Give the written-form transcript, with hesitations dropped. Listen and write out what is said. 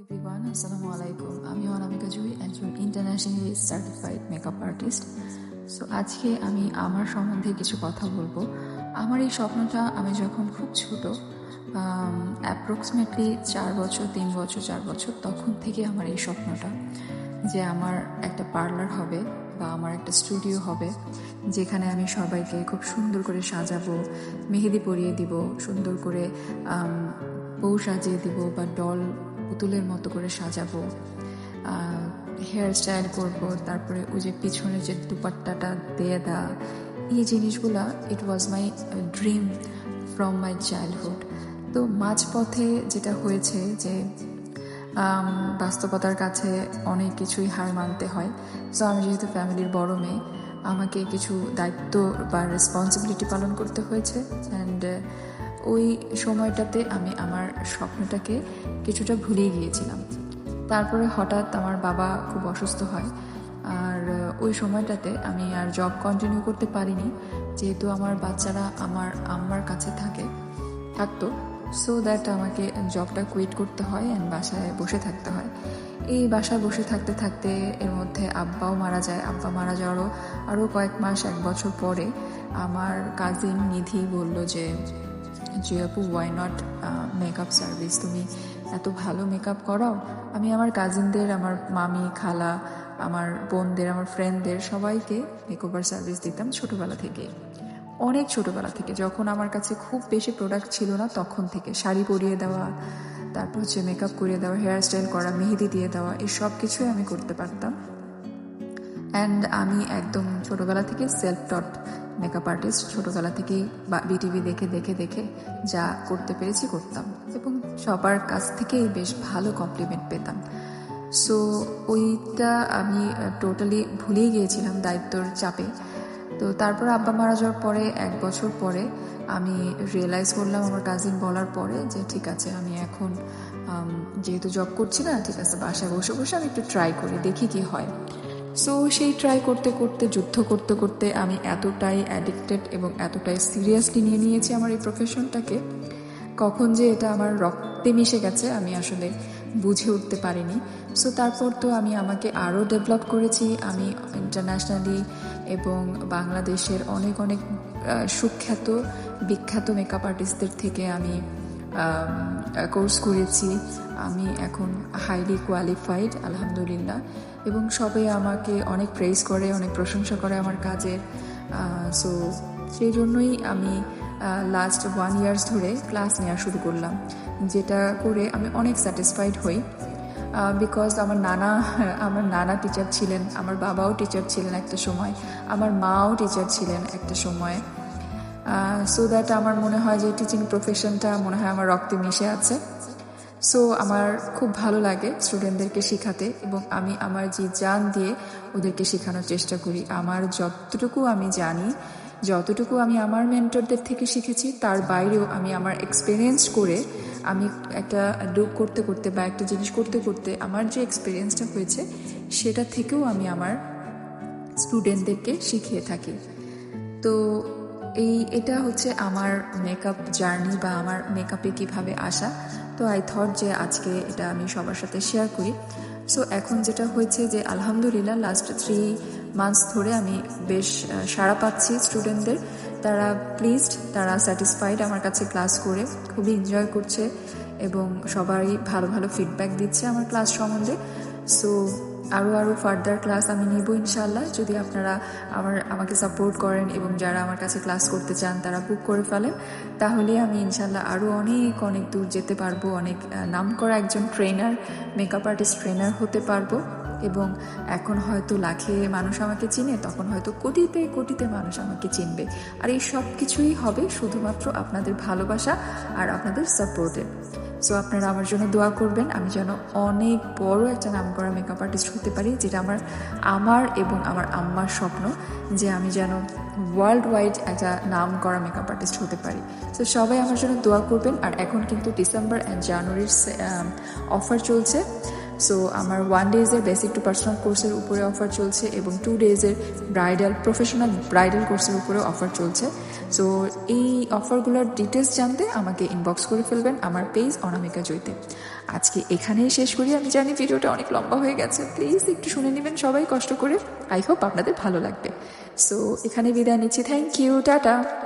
Everyone, আসসালামু আলাইকুম। আমি অনামিকা জুই, একজন internationally certified makeup artist. So আজকে আমি আমার সম্বন্ধে কিছু কথা বলবো। আমার এই স্বপ্নটা আমি যখন খুব ছোট, অ্যাপ্রক্সিমেটলি 4 বছর, 3 বছর, 4 বছর, তখন থেকে আমার এই স্বপ্নটা যে আমার একটা পার্লার হবে বা আমার একটা স্টুডিও হবে, যেখানে আমি সবাইকে খুব সুন্দর করে সাজাবো, মেহেদি পরিয়ে দিব, সুন্দর করে বউ সাজিয়ে দিব বা ডল পুতুলের মতো করে সাজাবো, হেয়ার স্টাইল করবো, তারপরে ওই যে পিছনে যে দুপাট্টাটা দিয়ে দেওয়া, এই জিনিসগুলা it was my dream from my childhood. তো মাঝপথে যেটা হয়েছে যে বাস্তবতার কাছে অনেক কিছুই হার মানতে হয়। সো আমি যেহেতু ফ্যামিলির বড় মেয়ে, আমাকে কিছু দায়িত্ব বা রেসপন্সিবিলিটি পালন করতে হয়েছে। অ্যান্ড ওই সময়টাতে আমি আমার স্বপ্নটাকে কিছুটা ভুলেই গিয়েছিলাম। তারপরে হঠাৎ আমার বাবা খুব অসুস্থ হয়, আর ওই সময়টাতে আমি আর জব কন্টিনিউ করতে পারিনি, যেহেতু আমার বাচ্চারা আমার আম্মার কাছে থাকতো। সো দ্যাট আমাকে জবটা কুইট করতে হয় অ্যান্ড বাসায় বসে থাকতে হয়। এই বাসায় বসে থাকতে থাকতে এর মধ্যে আব্বাও মারা যায়। আব্বা মারা যাওয়ারও আরও কয়েক মাস, 1 বছর পরে আমার কাজিন নিধি বলল যে আপু, ওয়াই নট মেকআপ সার্ভিস, তুমি এত ভালো মেকআপ করাও। আমি আমার কাজিনদের, আমার মামি, খালা, আমার বোনদের, আমার ফ্রেন্ডদের সবাইকে মেকওভার সার্ভিস দিতাম ছোটোবেলা থেকে, অনেক ছোটোবেলা থেকে। যখন আমার কাছে খুব বেশি প্রোডাক্ট ছিল না, তখন থেকে শাড়ি পরিয়ে দেওয়া, তারপর হচ্ছে মেকআপ করিয়ে দেওয়া, হেয়ার স্টাইল করা, মেহেদি দিয়ে দেওয়া, এই সব কিছুই আমি করতে পারতাম। অ্যান্ড আমি একদম ছোটোবেলা থেকে সেলফ টট মেকআপ আর্টিস্ট। ছোটোবেলা থেকেই বিটিভি দেখে দেখে দেখে যা করতে পেরেছি করতাম, এবং সবার কাছ থেকেই বেশ ভালো কমপ্লিমেন্ট পেতাম। সো ওইটা আমি টোটালি ভুলেই গিয়েছিলাম দায়িত্বর চাপে। তো তারপর আব্বা মারা যাওয়ার পরে 1 বছর পরে আমি রিয়েলাইজ করলাম, আমার কাজিন বলার পরে, যে ঠিক আছে, আমি এখন যেহেতু জব করছি না, ঠিক আছে, বাসায় বসে বসে আমি একটু ট্রাই করি, দেখি কি হয়। সো সেই ট্রাই করতে করতে, যুদ্ধ করতে করতে আমি এতটাই অ্যাডিক্টেড এবং এতটাই সিরিয়াসলি নিয়ে নিয়েছি আমার এই প্রফেশনটাকে, কখন যে এটা আমার রক্তে মিশে গেছে আমি আসলে বুঝে উঠতে পারিনি। সো তারপর তো আমি আমাকে আরও ডেভেলপ করেছি। আমি ইন্টারন্যাশনালি এবং বাংলাদেশের অনেক অনেক সুখ্যাত বিখ্যাত মেকআপ আর্টিস্টদের থেকে আমি কোর্স করেছি। আমি এখন হাইলি কোয়ালিফাইড, আলহামদুলিল্লাহ, এবং সবাই আমাকে অনেক প্রেজ করে, অনেক প্রশংসা করে আমার কাজের। সো সেই জন্যই আমি লাস্ট 1 ইয়ার্স ধরে ক্লাস নেওয়া শুরু করলাম, যেটা করে আমি অনেক স্যাটিসফাইড হই। বিকজ আমার নানা টিচার ছিলেন, আমার বাবাও টিচার ছিলেন একটা সময়, আমার মাও টিচার ছিলেন একটা সময়। সো দ্যাট আমার মনে হয় যে টিচিং প্রফেশনটা মনে হয় আমার রক্তে মিশে আছে। সো আমার খুব ভালো লাগে স্টুডেন্টদেরকে শেখাতে, এবং আমি আমার যে জান দিয়ে ওদেরকে শেখানোর চেষ্টা করি। আমার যতটুকু আমি জানি, যতটুকু আমি আমার মেন্টরদের থেকে শিখেছি, তার বাইরেও আমি আমার এক্সপিরিয়েন্স করে, আমি একটা ডুব করতে করতে বা একটা জিনিস করতে করতে আমার যে এক্সপিরিয়েন্সটা হয়েছে, সেটা থেকেও আমি আমার স্টুডেন্টদেরকে শিখিয়ে থাকি। তো এটা হচ্ছে আমার মেকআপ জার্নি বা আমার মেকআপে কিভাবে আসা। তো আই থট যে আজকে এটা আমি সবার সাথে শেয়ার করি। সো এখন যেটা হয়েছে যে আলহামদুলিল্লাহ লাস্ট 3 মান্থস ধরে আমি বেশ সাড়া পাচ্ছি স্টুডেন্টদের। তারা প্লিজড, তারা স্যাটিসফাইড আমার কাছে ক্লাস করে, খুবই এনজয় করছে, এবং সবাই ভালো ভালো ফিডব্যাক দিচ্ছে আমার ক্লাস সম্বন্ধে। সো আরও ফার্দার ক্লাস আমি নিব ইনশাআল্লাহ, যদি আপনারা আমাকে সাপোর্ট করেন এবং যারা আমার কাছে ক্লাস করতে চান তারা বুক করে ফেলেন, তাহলে আমি ইনশাআল্লাহ আরও অনেক অনেক দূর যেতে পারবো, অনেক নামকরা একজন মেকআপ আর্টিস্ট ট্রেনার হতে পারবো। এবং এখন হয়তো লাখে মানুষ আমাকে চিনে, তখন হয়তো কোটিতে কোটিতে মানুষ আমাকে চিনবে। আর এই সব কিছুই হবে শুধুমাত্র আপনাদের ভালোবাসা আর আপনাদের সাপোর্টে। সো আপনারা আমার জন্য দোয়া করবেন, আমি যেন অনেক বড় একটা নামকরা মেকআপ আর্টিস্ট হতে পারি, যেটা আমার এবং আমার আম্মার স্বপ্ন, যে আমি যেন ওয়ার্ল্ড ওয়াইড একটা নামকরা মেকআপ আর্টিস্ট হতে পারি। সো সবাই আমার জন্য দোয়া করবেন। আর এখন কিন্তু ডিসেম্বর অ্যান্ড জানুয়ারির অফার চলছে। সো আমার 1 ডেজের বেসিক টু পার্সোনাল কোর্সের উপরে অফার চলছে, এবং 2 ডেজের প্রফেশনাল ব্রাইডাল কোর্সের উপরে অফার চলছে। সো এই অফারগুলোর ডিটেলস জানতে আমাকে ইনবক্স করে ফেলবেন আমার পেজ অনামিকা জয়ীতে। আজকে এখানেই শেষ করি। আমি জানি ভিডিওটা অনেক লম্বা হয়ে গেছে, প্লিজ একটু শুনে নেবেন সবাই কষ্ট করে। আই হোপ আপনাদের ভালো লাগবে। সো এখানে বিদায় নিচ্ছি। Thank you, tata.